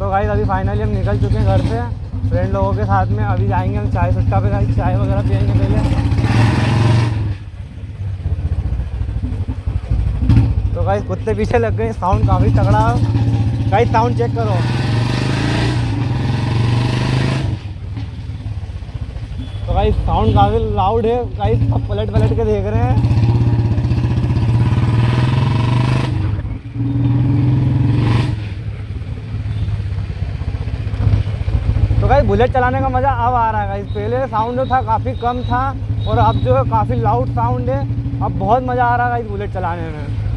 तो गाइस अभी फाइनली हम निकल चुके हैं घर से फ्रेंड लोगों के साथ में। अभी जाएंगे हम चाय सुट्टा पे, गाइस चाय वगैरह पियेंगे पहले। तो गाइस कुत्ते पीछे लग गए, साउंड काफ़ी तगड़ा है। गाइस साउंड चेक करो। तो गाइस साउंड काफ़ी लाउड है। गाइस सब पलट पलट के देख रहे हैं। तो गाइस बुलेट चलाने का मज़ा अब आ रहा है। गाइस पहले साउंड जो था काफ़ी कम था और अब जो है काफ़ी लाउड साउंड है। अब बहुत मज़ा आ रहा है गाइस बुलेट चलाने में।